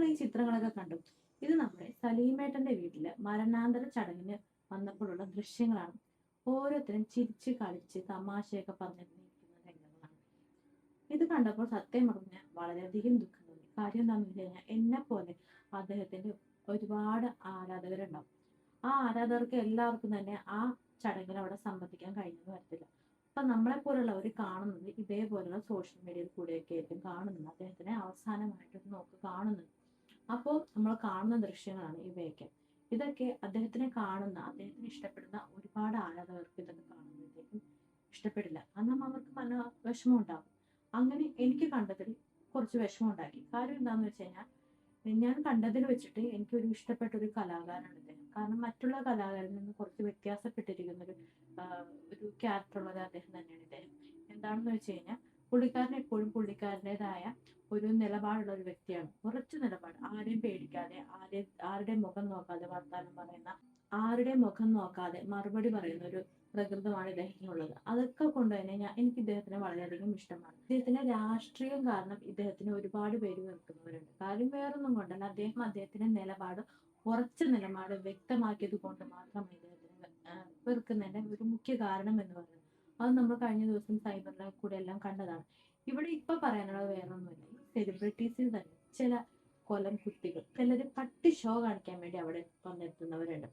നിങ്ങൾ ഈ ചിത്രങ്ങളൊക്കെ കണ്ടു. ഇത് നമ്മുടെ സലീമേട്ടന്റെ വീട്ടില് മരണാന്തര ചടങ്ങിന് വന്നപ്പോഴുള്ള ദൃശ്യങ്ങളാണ്. ഓരോരുത്തരും ചിരിച്ച് കളിച്ച് തമാശയൊക്കെ പറഞ്ഞ് നിൽക്കുന്ന രംഗങ്ങളാണ്. ഇത് കണ്ടപ്പോൾ സത്യം പറഞ്ഞ വളരെയധികം ദുഃഖം തോന്നി. കാര്യം എന്താണെന്ന് വെച്ച് കഴിഞ്ഞാൽ എന്നെ പോലെ അദ്ദേഹത്തിന്റെ ഒരുപാട് ആരാധകരുണ്ടാവും. ആ ആരാധകർക്ക് എല്ലാവർക്കും തന്നെ ആ ചടങ്ങിൽ അവിടെ സംബന്ധിക്കാൻ കഴിഞ്ഞെന്ന് വരത്തില്ല. അപ്പൊ നമ്മളെ പോലുള്ളവർ കാണുന്നത് ഇതേപോലുള്ള സോഷ്യൽ മീഡിയയിൽ കൂടെയൊക്കെ ആയിരിക്കും കാണുന്നത്. അദ്ദേഹത്തിനെ അവസാനമായിട്ടൊരു നോക്ക് കാണുന്നത്. അപ്പോൾ നമ്മൾ കാണുന്ന ദൃശ്യങ്ങളാണ് ഇവയൊക്കെ. ഇതൊക്കെ അദ്ദേഹത്തിനെ കാണുന്ന, അദ്ദേഹത്തിന് ഇഷ്ടപ്പെടുന്ന ഒരുപാട് ആരാധകർക്ക് ഇതൊക്കെ കാണുമ്പോഴത്തേക്കും ഇഷ്ടപ്പെടില്ല. കാരണം അവർക്ക് വിഷമം ഉണ്ടാകും. അങ്ങനെ എനിക്ക് കണ്ടതിൽ കുറച്ച് വിഷമം ഉണ്ടാക്കി. കാര്യം എന്താണെന്ന് വെച്ച് കഴിഞ്ഞാൽ ഞാൻ കണ്ടതിൽ വെച്ചിട്ട് എനിക്കൊരു ഇഷ്ടപ്പെട്ട ഒരു കലാകാരനാണ് ഇദ്ദേഹം. കാരണം മറ്റുള്ള കലാകാരനിൽ നിന്ന് കുറച്ച് വ്യത്യാസപ്പെട്ടിരിക്കുന്ന ഒരു ക്യാരക്ടറുള്ളത് അദ്ദേഹം തന്നെയാണ് ഇദ്ദേഹം. എന്താണെന്ന് വെച്ച് കഴിഞ്ഞാൽ പുള്ളിക്കാരൻ എപ്പോഴും പുള്ളിക്കാരൻ്റെതായ ഒരു നിലപാടുള്ള ഒരു വ്യക്തിയാണ്. ഉറച്ച നിലപാട്, ആരെയും പേടിക്കാതെ, ആരുടെ മുഖം നോക്കാതെ വർത്താനം പറയുന്ന, ആരുടെ മുഖം നോക്കാതെ മറുപടി പറയുന്ന ഒരു പ്രകൃതമാണ് ഇദ്ദേഹത്തിനുള്ളത്. അതൊക്കെ കൊണ്ട് തന്നെ എനിക്ക് ഇദ്ദേഹത്തിനെ വളരെയധികം ഇഷ്ടമാണ്. ഇദ്ദേഹത്തിന്റെ രാഷ്ട്രീയം കാരണം ഇദ്ദേഹത്തിന് ഒരുപാട് പേര് വെറുക്കുന്നവരുണ്ട്. കാര്യം വേറൊന്നും കൊണ്ടല്ല, അദ്ദേഹത്തിന്റെ നിലപാട്, ഉറച്ച നിലപാട് വ്യക്തമാക്കിയത് കൊണ്ട് മാത്രം ഇദ്ദേഹത്തിന് വെറുക്കുന്നതിന്റെ ഒരു മുഖ്യ കാരണം എന്ന് പറയുന്നത്. അത് നമ്മൾ കഴിഞ്ഞ ദിവസം സൈബറിലെ കൂടെ എല്ലാം കണ്ടതാണ്. ഇവിടെ ഇപ്പൊ പറയാനുള്ളത് വേറൊന്നുമില്ല. സെലിബ്രിറ്റീസിൽ തന്നെ ചില കൊലം കുത്തികൾ, ചിലര് പട്ടി ഷോ കാണിക്കാൻ വേണ്ടി അവിടെ വന്നെത്തുന്നവരുണ്ട്.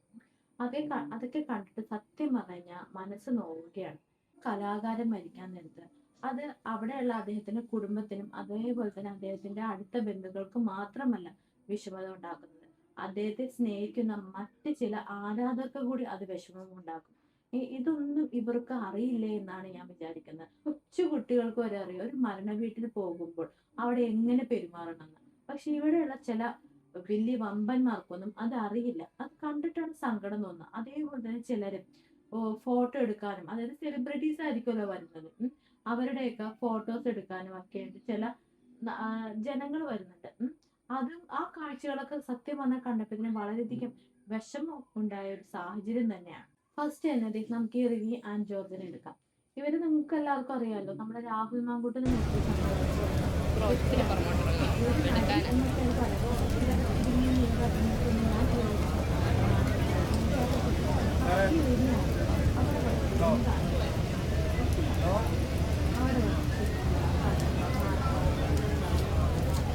അതൊക്കെ കണ്ടിട്ട് സത്യം പറഞ്ഞാൽ മനസ്സ് നോവുകയാണ്. കലാകാരൻ മരിക്കാൻ നേരത്ത് അത് അവിടെയുള്ള അദ്ദേഹത്തിന്റെ കുടുംബത്തിനും അതേപോലെ തന്നെ അദ്ദേഹത്തിന്റെ അടുത്ത ബന്ധുക്കൾക്ക് മാത്രമല്ല വിഷമത ഉണ്ടാക്കുന്നത്. അദ്ദേഹത്തെ സ്നേഹിക്കുന്ന മറ്റ് ചില ആരാധകർക്ക് കൂടി അത് വിഷമം ഉണ്ടാക്കും. ഇതൊന്നും ഇവർക്ക് അറിയില്ലേ എന്നാണ് ഞാൻ വിചാരിക്കുന്നത്. കൊച്ചു കുട്ടികൾക്ക് വരെ അറിയാം ഒരു മരണ വീട്ടിൽ പോകുമ്പോൾ അവിടെ എങ്ങനെ പെരുമാറണമെന്ന്. പക്ഷെ ഇവിടെയുള്ള ചില വലിയ വമ്പന്മാർക്കൊന്നും അത് അറിയില്ല. അത് കണ്ടിട്ടാണ് സങ്കടം തോന്നുന്നത്. അതേപോലെ തന്നെ ചിലര് ഫോട്ടോ എടുക്കാനും, അതായത് സെലിബ്രിറ്റീസ് ആയിരിക്കുമല്ലോ വരുന്നത്, അവരുടെയൊക്കെ ഫോട്ടോസ് എടുക്കാനും ഒക്കെ ചില ജനങ്ങൾ വരുന്നുണ്ട്. അതും ആ കാഴ്ചകളൊക്കെ സത്യം പറഞ്ഞാൽ കണ്ടപ്പോൾ വളരെയധികം വിഷമം ഉണ്ടായ ഒരു സാഹചര്യം തന്നെയാണ്. ഫസ്റ്റ് തന്നെ നമുക്ക് ഈ റിനി ആൻഡ് ജോർജിനെ എടുക്കാം. ഇവര് നിങ്ങൾക്ക് എല്ലാവർക്കും അറിയാമല്ലോ, നമ്മുടെ രാഹുൽ മാങ്കൂട്ടിന്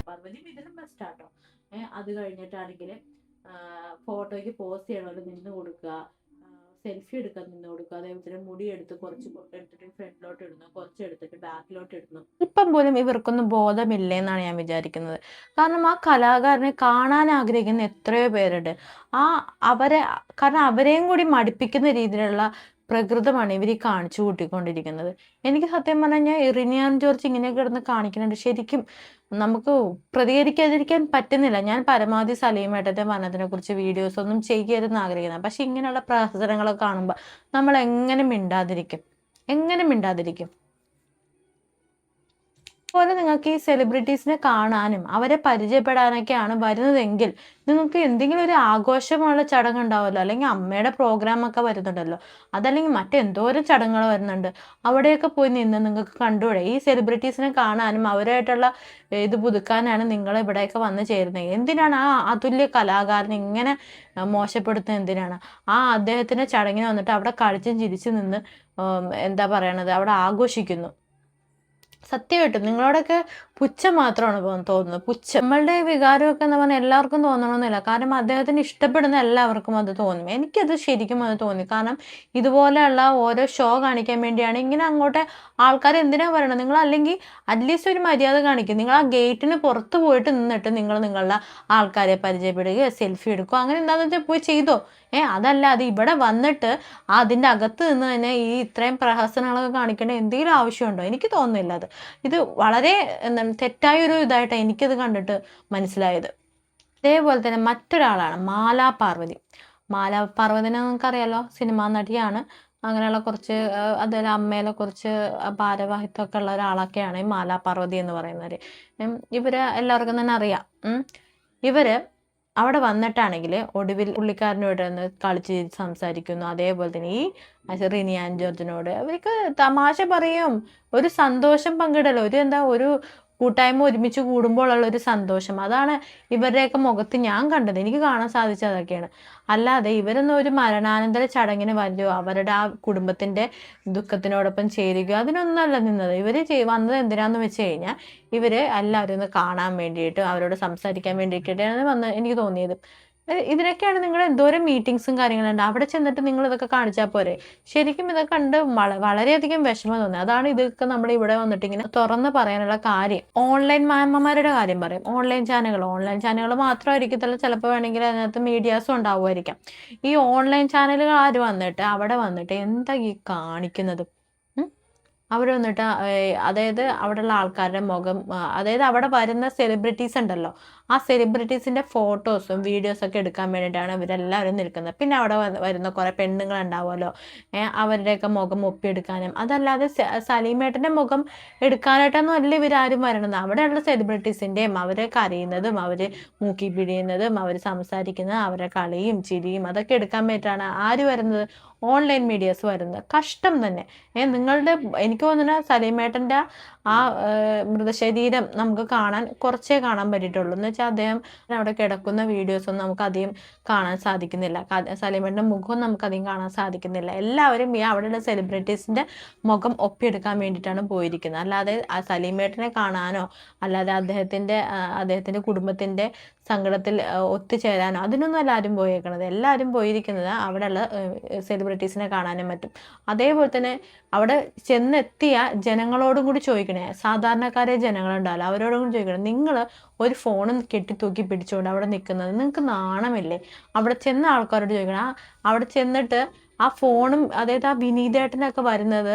പർവ്വതി ഇതിലും ബെസ്റ്റാട്ടോ. അത് കഴിഞ്ഞിട്ടാണെങ്കിൽ ഫോട്ടോയ്ക്ക് പോസ്റ്റ് ചെയ്യണമല്ലോ നിന്ന് കൊടുക്കുക, സെൽഫി എടുക്കാൻ നിന്ന് കൊടുക്കുക, അതേപോലെ മുടി എടുത്ത് കുറച്ച് എടുത്തിട്ട് ഫ്രണ്ടിലോട്ട് ഇടുന്നു, കുറച്ച് എടുത്തിട്ട് ബാക്കിലോട്ട് ഇടുന്നു. ഇപ്പം പോലും ഇവർക്കൊന്നും ബോധമില്ലേ എന്നാണ് ഞാൻ വിചാരിക്കുന്നത്. കാരണം ആ കലാകാരനെ കാണാൻ ആഗ്രഹിക്കുന്ന എത്രയോ പേരുണ്ട്. കാരണം അവരെയും കൂടി മടുപ്പിക്കുന്ന രീതിയിലുള്ള പ്രകൃതമാണ് ഇവർ കാണിച്ചു കൂട്ടിക്കൊണ്ടിരിക്കുന്നത്. എനിക്ക് സത്യം പറഞ്ഞാൽ റിനി ആൻഡ് ജോർജ് ഇങ്ങനെ കിടന്ന് കാണിക്കുന്നുണ്ട്. ശരിക്കും നമുക്ക് പ്രതികരിക്കാതിരിക്കാൻ പറ്റുന്നില്ല. ഞാൻ പരമാവധി സലീമേട്ടന്റെ മരണത്തിനെ കുറിച്ച് വീഡിയോസ് ഒന്നും ചെയ്യരുതെന്ന് ആഗ്രഹിക്കുന്നത്. പക്ഷെ ഇങ്ങനെയുള്ള പ്രഹസനങ്ങളൊക്കെ കാണുമ്പോൾ നമ്മൾ എങ്ങനെ മിണ്ടാതിരിക്കും? അതുപോലെ നിങ്ങൾക്ക് ഈ സെലിബ്രിറ്റീസിനെ കാണാനും അവരെ പരിചയപ്പെടാനൊക്കെയാണ് വരുന്നതെങ്കിൽ നിങ്ങൾക്ക് എന്തെങ്കിലും ഒരു ആഘോഷമുള്ള ചടങ്ങ് ഉണ്ടാവുമല്ലോ, അല്ലെങ്കിൽ അമ്മയുടെ പ്രോഗ്രാം ഒക്കെ വരുന്നുണ്ടല്ലോ, അതല്ലെങ്കിൽ മറ്റെന്തോരം ചടങ്ങുകൾ വരുന്നുണ്ട്, അവിടെയൊക്കെ പോയി നിന്ന് നിങ്ങൾക്ക് കണ്ടുകൂടെ? ഈ സെലിബ്രിറ്റീസിനെ കാണാനും അവരായിട്ടുള്ള ഇത് പുതുക്കാനാണ് നിങ്ങൾ ഇവിടെയൊക്കെ വന്ന് ചേരുന്നത്. എന്തിനാണ് ആ അതുല്യ കലാകാരനെ ഇങ്ങനെ മോശപ്പെടുത്തുന്നത്? എന്തിനാണ്? അദ്ദേഹത്തിന്റെ ചടങ്ങിന് വന്നിട്ട് അവിടെ കളിച്ചും ചിരിച്ചു നിന്ന് എന്താ പറയണത്, അവിടെ ആഘോഷിക്കുന്നു. സത്യമായിട്ടും നിങ്ങളോടൊക്കെ പുച്ഛം മാത്രമാണ് തോന്നുന്നത്. നമ്മളുടെ വികാരമൊക്കെ എന്ന് പറഞ്ഞാൽ എല്ലാവർക്കും തോന്നണമെന്നില്ല. കാരണം അദ്ദേഹത്തിന് ഇഷ്ടപ്പെടുന്ന എല്ലാവർക്കും അത് തോന്നും. എനിക്കത് ശരിക്കും അത് തോന്നി. കാരണം ഇതുപോലെയുള്ള ഓരോ ഷോ കാണിക്കാൻ വേണ്ടിയാണ് ഇങ്ങനെ അങ്ങോട്ട് ആൾക്കാർ എന്തിനാ പറയണത്? നിങ്ങൾ അല്ലെങ്കിൽ അറ്റ്ലീസ്റ്റ് ഒരു മര്യാദ കാണിക്കും. നിങ്ങൾ ആ ഗേറ്റിന് പുറത്ത് പോയിട്ട് നിന്നിട്ട് നിങ്ങളുടെ ആൾക്കാരെ പരിചയപ്പെടുകയോ സെൽഫി എടുക്കുകയോ അങ്ങനെ എന്താണെന്ന് വെച്ചാൽ പോയി ചെയ്തോ. അതല്ല അത് ഇവിടെ വന്നിട്ട് അതിൻ്റെ അകത്ത് നിന്ന് തന്നെ ഈ ഇത്രയും പ്രഹസനങ്ങളൊക്കെ കാണിക്കേണ്ട എന്തെങ്കിലും ആവശ്യമുണ്ടോ? എനിക്ക് തോന്നുന്നില്ല. ഇത് വളരെ തെറ്റായൊരു ഇതായിട്ടാണ് എനിക്കത് കണ്ടിട്ട് മനസ്സിലായത്. അതേപോലെ തന്നെ മറ്റൊരാളാണ് മാലാ പാർവതി. മാലാ പാർവതിനെ നിങ്ങൾക്കറിയാലോ, സിനിമാ നടിയാണ്. അങ്ങനെയുള്ള കുറച്ച് അതുപോലെ അമ്മയിലെ കുറച്ച് ഭാരവാഹിത്വമൊക്കെ ഉള്ള ഒരാളൊക്കെയാണ് ഈ മാലാ പാർവതി എന്ന് പറയുന്നവർ. ഇവര് എല്ലാവർക്കും തന്നെ അറിയാം. ഇവര് അവിടെ വന്നിട്ടാണെങ്കിൽ ഒടുവിൽ പുള്ളിക്കാരനോട് കളിച്ച് സംസാരിക്കുന്നു. അതേപോലെ തന്നെ ഈ റിനി ആൻഡ് ജോർജിനോട് അവർക്ക് തമാശ പറയും, ഒരു സന്തോഷം പങ്കിടലോ, ഒരു കൂട്ടായ്മ ഒരുമിച്ച് കൂടുമ്പോൾ ഉള്ള ഒരു സന്തോഷം, അതാണ് ഇവരുടെയൊക്കെ മുഖത്ത് ഞാൻ കണ്ടത്. എനിക്ക് കാണാൻ സാധിച്ചത് അതൊക്കെയാണ്. അല്ലാതെ ഇവരൊന്നും ഒരു മരണാനന്തര ചടങ്ങിന് വരുമോ, അവരുടെ ആ കുടുംബത്തിന്റെ ദുഃഖത്തിനോടൊപ്പം ചേരുകയോ അതിനൊന്നല്ല നിന്നത്. ഇവര് വന്നത് എന്തിനാന്ന് വെച്ച് കഴിഞ്ഞാൽ ഇവര് എല്ലാവരും ഒന്ന് കാണാൻ വേണ്ടിയിട്ട്, അവരോട് സംസാരിക്കാൻ വേണ്ടിയിട്ടാണ് വന്ന് എനിക്ക് തോന്നിയത്. ഇതിനൊക്കെയാണ് നിങ്ങൾ എന്തോരം മീറ്റിംഗ്സും കാര്യങ്ങളുണ്ട്, അവിടെ ചെന്നിട്ട് നിങ്ങൾ ഇതൊക്കെ കാണിച്ചാൽ പോരെ. ശരിക്കും ഇതൊക്കെ കണ്ട് വളരെയധികം വിഷമം തോന്നി. അതാണ് ഇതൊക്കെ നമ്മൾ ഇവിടെ വന്നിട്ട് ഇങ്ങനെ തുറന്ന് പറയാനുള്ള കാര്യം. ഓൺലൈൻ മാമ്മമാരുടെ കാര്യം പറയും. ഓൺലൈൻ ചാനലുകൾ മാത്രമായിരിക്കത്തില്ല, ചിലപ്പോൾ വേണമെങ്കിൽ അതിനകത്ത് മീഡിയാസും ഉണ്ടാവുമായിരിക്കാം. ഈ ഓൺലൈൻ ചാനലുകൾ ആര് വന്നിട്ട് അവിടെ വന്നിട്ട് എന്താ ഈ കാണിക്കുന്നത്? അവിടെ വന്നിട്ട് അതായത് അവിടെയുള്ള ആൾക്കാരുടെ മുഖം, അതായത് അവിടെ വരുന്ന സെലിബ്രിറ്റീസ് ഉണ്ടല്ലോ, ആ സെലിബ്രിറ്റീസിന്റെ ഫോട്ടോസും വീഡിയോസൊക്കെ എടുക്കാൻ വേണ്ടിയിട്ടാണ് ഇവരെല്ലാവരും നിൽക്കുന്നത്. പിന്നെ അവിടെ വരുന്ന കുറെ പെണ്ണുങ്ങൾ ഉണ്ടാവുമല്ലോ, അവരുടെയൊക്കെ മുഖം ഒപ്പിയെടുക്കാനും. അതല്ലാതെ സലീമേട്ടന്റെ മുഖം എടുക്കാനായിട്ടൊന്നും അല്ല ഇവരാരും വരണത്. അവിടെയുള്ള സെലിബ്രിറ്റീസിന്റെയും അവരെ കരയുന്നതും അവര് മൂക്കി പിടിയുന്നതും അവർ സംസാരിക്കുന്നതും അവരുടെ കളിയും ചിരിയും അതൊക്കെ എടുക്കാൻ വേണ്ടിയിട്ടാണ് ആര് വരുന്നത്? ഓൺലൈൻ മീഡിയാസ് വരുന്നത്. കഷ്ടം തന്നെ. നിങ്ങളുടെ എനിക്ക് തോന്നുന്ന സലീമേട്ടൻ്റെ ആ മൃതശരീരം നമുക്ക് കുറച്ചേ കാണാൻ പറ്റിയിട്ടുള്ളൂ. എന്ന് വെച്ചാൽ അദ്ദേഹം അവിടെ കിടക്കുന്ന വീഡിയോസൊന്നും നമുക്ക് അധികം കാണാൻ സാധിക്കുന്നില്ല. സലീമേട്ടൻ്റെ മുഖം നമുക്ക് അധികം കാണാൻ സാധിക്കുന്നില്ല. എല്ലാവരും ഈ അവിടെയുള്ള സെലിബ്രിറ്റീസിൻ്റെ മുഖം ഒപ്പിയെടുക്കാൻ വേണ്ടിയിട്ടാണ് പോയിരിക്കുന്നത്. അല്ലാതെ ആ സലീമേട്ടനെ കാണാനോ അല്ലാതെ അദ്ദേഹത്തിൻ്റെ കുടുംബത്തിൻ്റെ സങ്കടത്തിൽ ഒത്തുചേരാനോ അതിനൊന്നും എല്ലാവരും പോയേക്കണത്. എല്ലാവരും പോയിരിക്കുന്നത് അവിടെയുള്ള സെലിബ്രിറ്റീസിനെ കാണാനും പറ്റും. അതേപോലെ തന്നെ അവിടെ ചെന്നെത്തിയ ജനങ്ങളോടും കൂടി ചോദിക്കണേ, സാധാരണക്കാരെ ജനങ്ങളുണ്ടാവില്ല, അവരോടും കൂടി ചോദിക്കണേ, നിങ്ങൾ ഒരു ഫോണും കെട്ടിത്തൂക്കി പിടിച്ചുകൊണ്ട് അവിടെ നിൽക്കുന്നത് നിങ്ങൾക്ക് നാണമില്ലേ? അവിടെ ചെന്ന ആൾക്കാരോട് ചോദിക്കണം. അവിടെ ചെന്നിട്ട് ആ ഫോണും, അതായത് ആ വിനീതേട്ടനൊക്കെ വരുന്നത്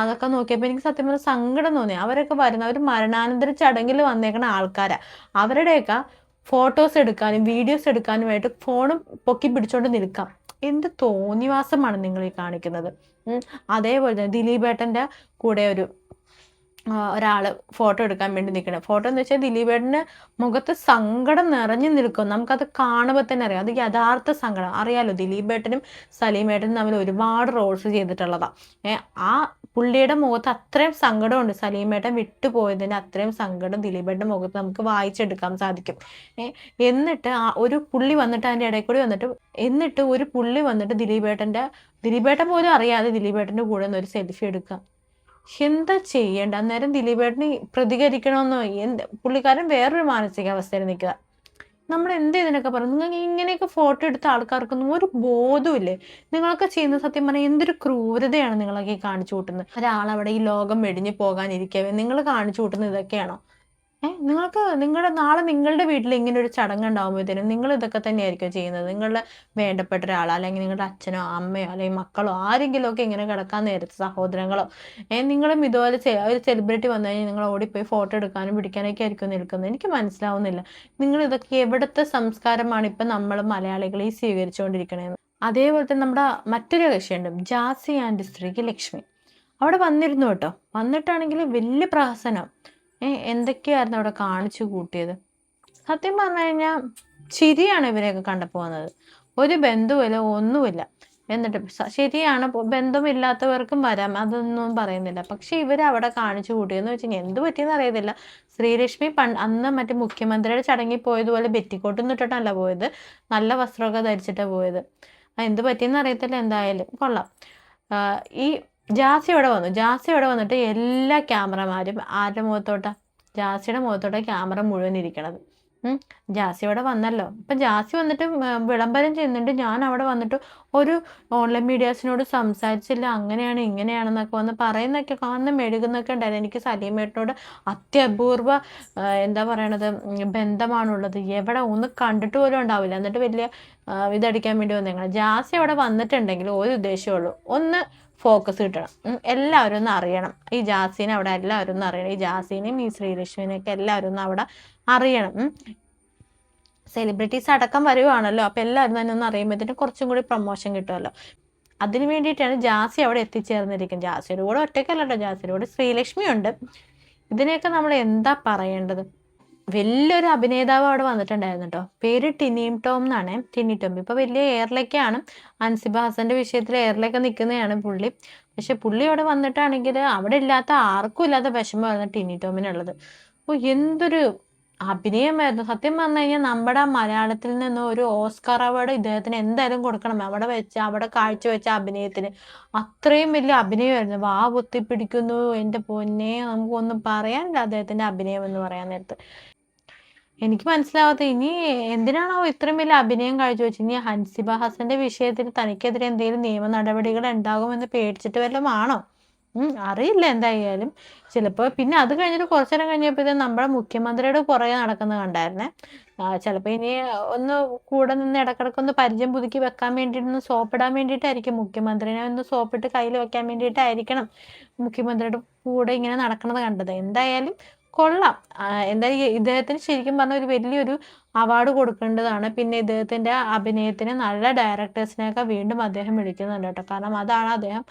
അതൊക്കെ നോക്കിയപ്പോൾ എനിക്ക് സത്യം പറഞ്ഞാൽ സങ്കടം തോന്നി. അവരൊക്കെ അവർ മരണാനന്തര ചടങ്ങിൽ വന്നേക്കണ ആൾക്കാരാ. അവരുടെയൊക്കെ ഫോട്ടോസ് എടുക്കാനും വീഡിയോസ് എടുക്കാനുമായിട്ട് ഫോണും പൊക്കി പിടിച്ചോണ്ട് നിൽക്കാം. എന്ത് തോന്നിവാസമാണ് നിങ്ങൾ ഈ കാണിക്കുന്നത്? അതേപോലെ തന്നെ ദിലീപേട്ടൻ്റെ കൂടെ ഒരാൾ ഫോട്ടോ എടുക്കാൻ വേണ്ടി നിൽക്കണം. ഫോട്ടോ എന്ന് വെച്ചാൽ ദിലീപേട്ടൻ്റെ മുഖത്ത് സങ്കടം നിറഞ്ഞു നിൽക്കും. നമുക്കത് കാണുമ്പോൾ തന്നെ അറിയാം, അത് യഥാർത്ഥ സങ്കടം. അറിയാലോ, ദിലീപേട്ടനും സലീമേട്ടനും തമ്മിൽ ഒരുപാട് റോൾസ് ചെയ്തിട്ടുള്ളതാണ്. ആ പുള്ളിയുടെ മുഖത്ത് അത്രയും സങ്കടമുണ്ട്. സലീമേട്ടൻ വിട്ടുപോയതിൻ്റെ അത്രയും സങ്കടം ദിലീപേട്ടൻ്റെ മുഖത്ത് നമുക്ക് വായിച്ചെടുക്കാൻ സാധിക്കും. എന്നിട്ട് ഒരു പുള്ളി വന്നിട്ട് അതിൻ്റെ ഇടയിൽ കൂടി എന്നിട്ട് ഒരു പുള്ളി വന്നിട്ട് ദിലീപേട്ടൻ പോലും അറിയാതെ ദിലീപേട്ടൻ്റെ കൂടെ നിന്ന് ഒരു സെൽഫി എടുക്കുക. എന്താ ചെയ്യേണ്ട? അന്നേരം ദിലീപേട്ടന് പ്രതികരിക്കണമെന്നോ പുള്ളിക്കാരൻ വേറൊരു മാനസികാവസ്ഥയിൽ നിൽക്കുക. നമ്മൾ എന്ത് ഇതിനൊക്കെ പറയും? നിങ്ങൾ ഇങ്ങനെയൊക്കെ ഫോട്ടോ എടുത്ത ആൾക്കാർക്കൊന്നും ഒരു ബോധമില്ലേ? നിങ്ങളൊക്കെ ചെയ്യുന്ന സത്യം പറഞ്ഞാൽ എന്തൊരു ക്രൂരതയാണ് നിങ്ങളൊക്കെ കാണിച്ചു കൂട്ടുന്നത്. ഒരാളവിടെ ഈ ലോകം വെടിഞ്ഞു പോകാനിരിക്കവേ നിങ്ങൾ കാണിച്ചു കൂട്ടുന്നത് ഇതൊക്കെയാണോ? നാളെ നിങ്ങളുടെ വീട്ടിൽ ഇങ്ങനെ ഒരു ചടങ്ങ് ഉണ്ടാകുമ്പോഴത്തേനും നിങ്ങൾ ഇതൊക്കെ തന്നെയായിരിക്കും ചെയ്യുന്നത്. നിങ്ങളുടെ വേണ്ടപ്പെട്ട ഒരാളോ അല്ലെങ്കിൽ നിങ്ങളുടെ അച്ഛനോ അമ്മയോ അല്ലെങ്കിൽ മക്കളോ ആരെങ്കിലും ഒക്കെ ഇങ്ങനെ കിടക്കാൻ നേരത്തെ സഹോദരങ്ങളോ നിങ്ങളും ഇതുപോലെ ഒരു സെലിബ്രിറ്റി വന്നു കഴിഞ്ഞാൽ നിങ്ങൾ ഓടിപ്പോയി ഫോട്ടോ എടുക്കാനും പിടിക്കാനൊക്കെ ആയിരിക്കും നിൽക്കുന്നത്. എനിക്ക് മനസ്സിലാവുന്നില്ല, നിങ്ങൾ ഇതൊക്കെ എവിടുത്തെ സംസ്കാരമാണ് ഇപ്പം നമ്മൾ മലയാളികൾ ഈ സ്വീകരിച്ചുകൊണ്ടിരിക്കണേന്ന്. അതേപോലെ തന്നെ നമ്മുടെ മറ്റൊരു കക്ഷിയുണ്ട്, ജാസി ആൻഡ് സ്ത്രീക്ക് ലക്ഷ്മി. അവിടെ വന്നിരുന്നു കേട്ടോ. വന്നിട്ടാണെങ്കിൽ വലിയ പ്രഹസനം എന്തൊക്കെയായിരുന്നു അവിടെ കാണിച്ചു കൂട്ടിയത്. സത്യം പറഞ്ഞു കഴിഞ്ഞാൽ ചിരിയാണ് ഇവരെയൊക്കെ കണ്ടപ്പോൾ വന്നത്. ഒരു ബന്ധവുമില്ല, ഒന്നുമില്ല. എന്നിട്ട് ശരിയാണ്, ബന്ധമില്ലാത്തവർക്കും വരാം, അതൊന്നും പറയുന്നില്ല. പക്ഷെ ഇവരവിടെ കാണിച്ചു കൂട്ടിയെന്ന് വെച്ച് കഴിഞ്ഞാൽ എന്ത് പറ്റിയെന്ന് അറിയത്തില്ല. ശ്രീലക്ഷ്മി അന്ന് മറ്റേ മുഖ്യമന്ത്രിയുടെ ചടങ്ങിൽ പോയതുപോലെ ബെറ്റിക്കോട്ടൊന്നും ഇട്ടിട്ടല്ല പോയത്, നല്ല വസ്ത്രമൊക്കെ ധരിച്ചിട്ടാണ് പോയത്. എന്ത് പറ്റിയെന്ന് അറിയത്തില്ല. എന്തായാലും കൊള്ളാം. ഈ ജാസി അവിടെ വന്നിട്ട് എല്ലാ ക്യാമറമാരും ആരുടെ ജാസിയുടെ മുഖത്തോട്ടാണ് ക്യാമറ മുഴുവൻ ഇരിക്കണത്. ജാസി അവിടെ വന്നല്ലോ. അപ്പം ജാസി വന്നിട്ട് വിളംബരം ചെയ്യുന്നുണ്ട്, ഞാൻ അവിടെ വന്നിട്ട് ഒരു ഓൺലൈൻ മീഡിയാസിനോട് സംസാരിച്ചില്ല, അങ്ങനെയാണ് ഇങ്ങനെയാണെന്നൊക്കെ വന്ന് പറയുന്നൊക്കെ വന്ന് മെഴുകുന്നൊക്കെ ഉണ്ടായിരുന്നു. എനിക്ക് സലീമേട്ടനോട് അത്യപൂർവ എന്താ പറയണത് ബന്ധമാണുള്ളത്, എവിടെ ഒന്ന് കണ്ടിട്ട് പോലും ഉണ്ടാവില്ല. എന്നിട്ട് വലിയ ഇതടിക്കാൻ വേണ്ടി വന്നേക്കണം. ജാസി അവിടെ വന്നിട്ടുണ്ടെങ്കിൽ ഒരു ഉദ്ദേശമുള്ളൂ, ഒന്ന് ഫോക്കസ് കിട്ടണം, എല്ലാവരും ഒന്ന് അറിയണം. ഈ ജാസീനെ അവിടെ എല്ലാവരും ഒന്ന് അറിയണം. ഈ ജാസീനെയും ഈ ശ്രീലക്ഷ്മിനെയൊക്കെ എല്ലാവരും ഒന്ന് അവിടെ അറിയണം. സെലിബ്രിറ്റീസ് അടക്കം വരുവാണല്ലോ, അപ്പം എല്ലാവരും തന്നെ ഒന്ന് അറിയുമ്പോഴത്തേനും കുറച്ചും കൂടി പ്രൊമോഷൻ കിട്ടുമല്ലോ. അതിന് വേണ്ടിയിട്ടാണ് ജാസി അവിടെ എത്തിച്ചേർന്നിരിക്കുന്നത്. ജാസിയുടെ കൂടെ ഒറ്റയ്ക്കല്ലോ, ജാസിയുടെ കൂടെ ശ്രീലക്ഷ്മി ഉണ്ട്. ഇതിനെയൊക്കെ നമ്മൾ എന്താ പറയേണ്ടത്? വലിയൊരു അഭിനേതാവ് അവിടെ വന്നിട്ടുണ്ടായിരുന്നു കേട്ടോ. പേര് ടിനി ടോം എന്നാണ്. ടിനി ടോം ഇപ്പൊ വലിയ എയറിലേക്കാണ്. അൻസിബ ഹസന്റെ വിഷയത്തിൽ എയറിലേക്ക് നിൽക്കുന്നതാണ് പുള്ളി. പക്ഷെ പുള്ളി അവിടെ വന്നിട്ടാണെങ്കിൽ അവിടെ ഇല്ലാത്ത ആർക്കും ഇല്ലാത്ത വിഷമമായിരുന്നു ടിനി ടോമിനുള്ളത്. എന്തൊരു അഭിനയമായിരുന്നു സത്യം പറഞ്ഞു കഴിഞ്ഞാൽ. നമ്മുടെ മലയാളത്തിൽ നിന്ന് ഒരു ഓസ്കാർ അവാർഡ് ഇദ്ദേഹത്തിന് എന്തായാലും കൊടുക്കണം. അവിടെ കാഴ്ചവെച്ച അഭിനയത്തിന് അത്രയും വലിയ അഭിനയമായിരുന്നു. വാ പൊത്തിപ്പിടിക്കുന്നു, എൻ്റെ പൊന്നെ, നമുക്കൊന്നും പറയാനില്ല അദ്ദേഹത്തിന്റെ അഭിനയം എന്ന് പറയാൻ നേരത്ത്. എനിക്ക് മനസ്സിലാവാത്ത ഇനി എന്തിനാണോ ഇത്രയും വലിയ അഭിനയം കാഴ്ചവെച്ച്, ഇനി ഹൻസിബ ഹസന്റെ വിഷയത്തിൽ തനിക്കെതിരെ എന്തെങ്കിലും നിയമ നടപടികൾ ഉണ്ടാകുമെന്ന് പേടിച്ചിട്ട് വല്ലതും ആണോ? അറിയില്ല. എന്തായാലും ചിലപ്പോൾ പിന്നെ അത് കഴിഞ്ഞിട്ട് കുറച്ചു നേരം കഴിഞ്ഞപ്പോൾ നമ്മുടെ മുഖ്യമന്ത്രിയുടെ പുറകെ നടക്കുന്നത് കണ്ടായിരുന്നേ. ചിലപ്പോൾ ഇനി ഒന്ന് കൂടെ നിന്ന് ഇടക്കിടക്കൊന്ന് പരിചയം പുതുക്കി വെക്കാൻ വേണ്ടിയിട്ടൊന്ന് സോപ്പിടാൻ വേണ്ടിയിട്ടായിരിക്കും, മുഖ്യമന്ത്രിനെ ഒന്ന് സോപ്പിട്ട് കയ്യിൽ വെക്കാൻ വേണ്ടിയിട്ടായിരിക്കണം മുഖ്യമന്ത്രിയുടെ കൂടെ ഇങ്ങനെ നടക്കുന്നത് കണ്ടത്. എന്തായാലും കൊള്ളാം. എന്തായാലും ഇദ്ദേഹത്തിന് ശരിക്കും പറഞ്ഞ ഒരു വലിയൊരു അവാർഡ് കൊടുക്കേണ്ടതാണ്. പിന്നെ ഇദ്ദേഹത്തിന്റെ അഭിനയത്തിന് നല്ല ഡയറക്ടേഴ്സിനെയൊക്കെ വീണ്ടും അദ്ദേഹം വിളിക്കുന്നുണ്ട് കേട്ടോ. കാരണം അതാണ് അദ്ദേഹം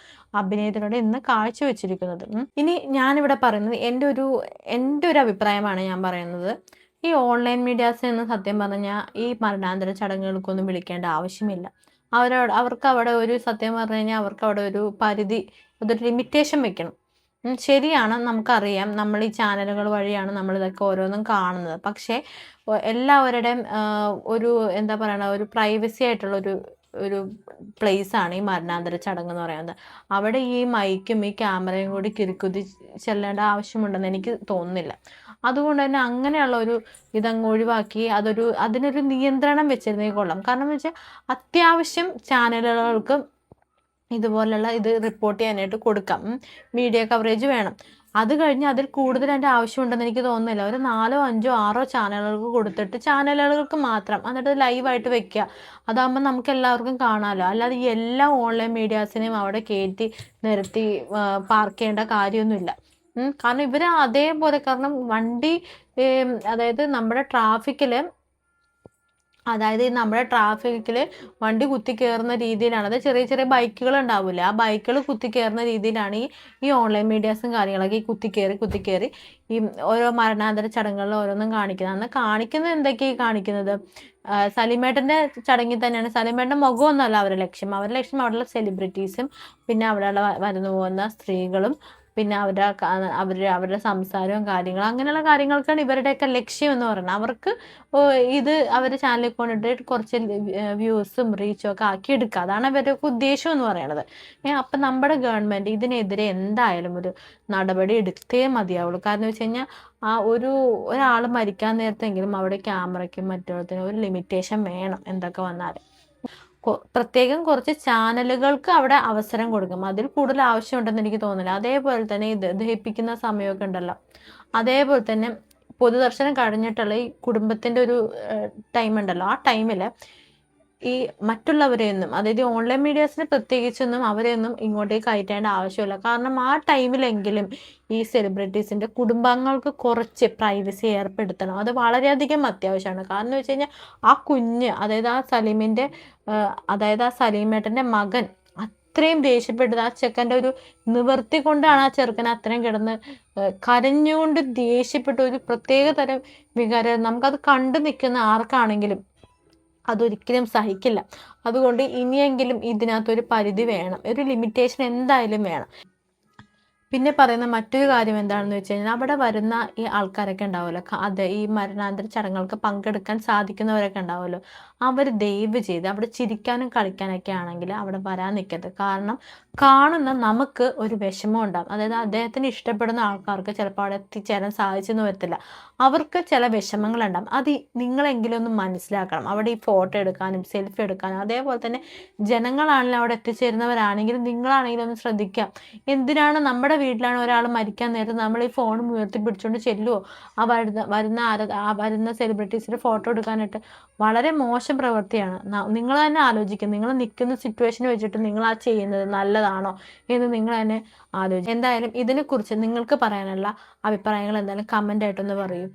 അഭിനയത്തിലൂടെ ഇന്ന് കാഴ്ചവെച്ചിരിക്കുന്നത്. ഇനി ഞാനിവിടെ പറയുന്നത് എൻ്റെ ഒരു അഭിപ്രായമാണ് ഞാൻ പറയുന്നത്. ഈ ഓൺലൈൻ മീഡിയാസിൽ നിന്ന് സത്യം പറഞ്ഞാൽ ഈ മരണാന്തര ചടങ്ങുകൾക്കൊന്നും വിളിക്കേണ്ട ആവശ്യമില്ല. അവർക്ക് അവിടെ ഒരു സത്യം പറഞ്ഞു കഴിഞ്ഞാൽ അവർക്ക് അവിടെ ഒരു പരിധി, അതൊരു ലിമിറ്റേഷൻ വെക്കണം. ശരിയാണ്, നമുക്കറിയാം നമ്മൾ ഈ ചാനലുകൾ വഴിയാണ് നമ്മളിതൊക്കെ ഓരോന്നും കാണുന്നത്. പക്ഷേ എല്ലാവരുടെയും ഒരു എന്താ പറയണ ഒരു പ്രൈവസി ആയിട്ടുള്ള ഒരു പ്ലേസാണ് ഈ മരണാന്തര ചടങ്ങ് എന്ന് പറയുന്നത്. അവിടെ ഈ മൈക്കും ഈ ക്യാമറയും കൂടി കിരിക്കുതി ചെല്ലേണ്ട ആവശ്യമുണ്ടെന്ന് എനിക്ക് തോന്നുന്നില്ല. അതുകൊണ്ട് തന്നെ അങ്ങനെയുള്ള ഒരു ഇതങ്ങ് ഒഴിവാക്കി അതിനൊരു നിയന്ത്രണം വെച്ചിരുന്നെങ്കിൽ കൊള്ളാം. കാരണം എന്ന് വെച്ചാൽ അത്യാവശ്യം ചാനലുകൾക്ക് ഇതുപോലുള്ള ഇത് റിപ്പോർട്ട് ചെയ്യാനായിട്ട് കൊടുക്കാം. മീഡിയ കവറേജ് വേണം. അത് കഴിഞ്ഞ് അതിൽ കൂടുതൽ എൻ്റെ ആവശ്യമുണ്ടെന്ന് എനിക്ക് തോന്നുന്നില്ല. ഒരു 4, 5, 6 ചാനലുകൾക്ക് കൊടുത്തിട്ട് ചാനലുകൾക്ക് മാത്രം എന്നിട്ട് ലൈവായിട്ട് വെക്കുക. അതാകുമ്പോൾ നമുക്ക് എല്ലാവർക്കും കാണാമല്ലോ. അല്ലാതെ ഈ എല്ലാ ഓൺലൈൻ മീഡിയാസിനെയും അവിടെ കയറ്റി നിരത്തി പാർക്ക് ചെയ്യേണ്ട കാര്യമൊന്നുമില്ല. കാരണം ഇവർ അതേപോലെ, കാരണം വണ്ടി അതായത് നമ്മുടെ ട്രാഫിക്കിൽ വണ്ടി കുത്തി കയറുന്ന രീതിയിലാണ്. അത് ചെറിയ ചെറിയ ബൈക്കുകൾ ഉണ്ടാവില്ല, ആ ബൈക്കുകൾ കുത്തി കയറുന്ന രീതിയിലാണ് ഈ ഓൺലൈൻ മീഡിയാസും കാര്യങ്ങളൊക്കെ ഈ കുത്തിക്കയറി ഈ ഓരോ മരണാന്തര ചടങ്ങുകളിൽ ഓരോന്നും കാണിക്കുന്നത്. അന്ന് കാണിക്കുന്നത് എന്തൊക്കെയാണ് കാണിക്കുന്നത്? സലിമേട്ടൻ്റെ ചടങ്ങിൽ തന്നെയാണ്. സലിമേട്ടൻ്റെ മുഖമൊന്നുമല്ല അവരുടെ ലക്ഷ്യം അവിടെയുള്ള സെലിബ്രിറ്റീസും പിന്നെ അവിടെ വരുന്നു പോകുന്ന സ്ത്രീകളും പിന്നെ അവരുടെ സംസാരവും കാര്യങ്ങളും അങ്ങനെയുള്ള കാര്യങ്ങൾക്കാണ് ഇവരുടെയൊക്കെ ലക്ഷ്യം എന്ന് പറയുന്നത്. അവർക്ക് ഇത് അവർ ചാനലിൽ കൊണ്ടിട്ട് കുറച്ച് വ്യൂസും റീച്ചും ഒക്കെ ആക്കി എടുക്കുക, അതാണ് അവരുടെ ഉദ്ദേശം എന്ന് പറയുന്നത്. അപ്പം നമ്മുടെ ഗവൺമെൻറ് ഇതിനെതിരെ എന്തായാലും ഒരു നടപടി എടുത്തേ മതിയാവുള്ളൂ. കാരണം എന്ന് വെച്ച് കഴിഞ്ഞാൽ ഒരാൾ മരിക്കാൻ നേരത്തെങ്കിലും അവിടെ ക്യാമറയ്ക്കും മറ്റുള്ളതിനും ഒരു ലിമിറ്റേഷൻ വേണം എന്തൊക്കെ വന്നാലും. പ്രത്യേകം കുറച്ച് ചാനലുകൾക്ക് അവിടെ അവസരം കൊടുക്കും. അതിൽ കൂടുതൽ ആവശ്യമുണ്ടെന്ന് എനിക്ക് തോന്നുന്നില്ല. അതേപോലെ തന്നെ ഇത് ദഹിപ്പിക്കുന്ന സമയമൊക്കെ ഉണ്ടല്ലോ, അതേപോലെ തന്നെ പൊതുദർശനം കഴിഞ്ഞിട്ടുള്ള ഈ കുടുംബത്തിൻ്റെ ഒരു ടൈം ഉണ്ടല്ലോ, ആ ടൈമിൽ ഈ മറ്റുള്ളവരെയൊന്നും, അതായത് ഓൺലൈൻ മീഡിയാസിന് പ്രത്യേകിച്ചൊന്നും അവരെയൊന്നും ഇങ്ങോട്ടേക്ക് കയറ്റേണ്ട ആവശ്യമില്ല. കാരണം ആ ടൈമിലെങ്കിലും ഈ സെലിബ്രിറ്റീസിൻ്റെ കുടുംബാംഗങ്ങൾക്ക് കുറച്ച് പ്രൈവസി ഏർപ്പെടുത്തണം. അത് വളരെയധികം അത്യാവശ്യമാണ്. കാരണം എന്ന് വെച്ച് കഴിഞ്ഞാൽ ആ കുഞ്ഞ്, അതായത് ആ സലീമേട്ടൻ്റെ മകൻ അത്രയും ദേഷ്യപ്പെട്ടത്, ആ ചെക്കൻ്റെ ഒരു നിവൃത്തി കൊണ്ടാണ് ആ ചെറുക്കൻ അത്രയും കിടന്ന് കരഞ്ഞുകൊണ്ട് ദേഷ്യപ്പെട്ട ഒരു പ്രത്യേക തരം വികാരം നമുക്കത് കണ്ടു നിൽക്കുന്ന ആർക്കാണെങ്കിലും അതൊരിക്കലും സഹിക്കില്ല. അതുകൊണ്ട് ഇനിയെങ്കിലും ഇതിനകത്തൊരു പരിധി വേണം, ഒരു ലിമിറ്റേഷൻ എന്തായാലും വേണം. പിന്നെ പറയുന്ന മറ്റൊരു കാര്യം എന്താണെന്ന് വെച്ച് കഴിഞ്ഞാൽ അവിടെ വരുന്ന ഈ ആൾക്കാരൊക്കെ ഉണ്ടാവുമല്ലോ, ഈ മരണാന്തര ചടങ്ങുകൾക്ക് പങ്കെടുക്കാൻ സാധിക്കുന്നവരൊക്കെ ഉണ്ടാവുമല്ലോ, അവർ ദയവ് ചെയ്ത് അവിടെ ചിരിക്കാനും കളിക്കാനൊക്കെ ആണെങ്കിൽ അവിടെ വരാൻ നിൽക്കരുത്. കാരണം കാണുന്ന നമുക്ക് ഒരു വിഷമം ഉണ്ടാകും. അതായത് അദ്ദേഹത്തിന് ഇഷ്ടപ്പെടുന്ന ആൾക്കാർക്ക് ചിലപ്പോൾ അവിടെ എത്തിച്ചേരാൻ സാധിച്ചെന്ന് വരത്തില്ല, അവർക്ക് ചില വിഷമങ്ങളുണ്ടാകും. അത് നിങ്ങളെങ്കിലും ഒന്ന് മനസ്സിലാക്കണം. അവിടെ ഈ ഫോട്ടോ എടുക്കാനും സെൽഫി എടുക്കാനും, അതേപോലെ തന്നെ ജനങ്ങളാണെങ്കിലും അവിടെ എത്തിച്ചേരുന്നവരാണെങ്കിലും നിങ്ങളാണെങ്കിലും ഒന്ന് ശ്രദ്ധിക്കുക. എന്തിനാണ് നമ്മുടെ വീട്ടിലാണ് ഒരാൾ മരിക്കാൻ നേരത്തെ നമ്മൾ ഈ ഫോൺ ഉയർത്തി പിടിച്ചുകൊണ്ട് ചെല്ലുമോ വരുന്ന സെലിബ്രിറ്റീസിൻ്റെ ഫോട്ടോ എടുക്കാനായിട്ട്? വളരെ മോശം പ്രവൃത്തിയാണ്. നിങ്ങൾ തന്നെ ആലോചിക്കും, നിങ്ങൾ നിൽക്കുന്ന സിറ്റുവേഷൻ വെച്ചിട്ട് നിങ്ങൾ ആ ചെയ്യുന്നത് നല്ലതാണോ എന്ന് നിങ്ങൾ തന്നെ ആലോചിക്കും. എന്തായാലും ഇതിനെക്കുറിച്ച് നിങ്ങൾക്ക് പറയാനുള്ള അഭിപ്രായങ്ങൾ എന്തായാലും കമൻ്റ് ആയിട്ടൊന്ന് പറയൂ.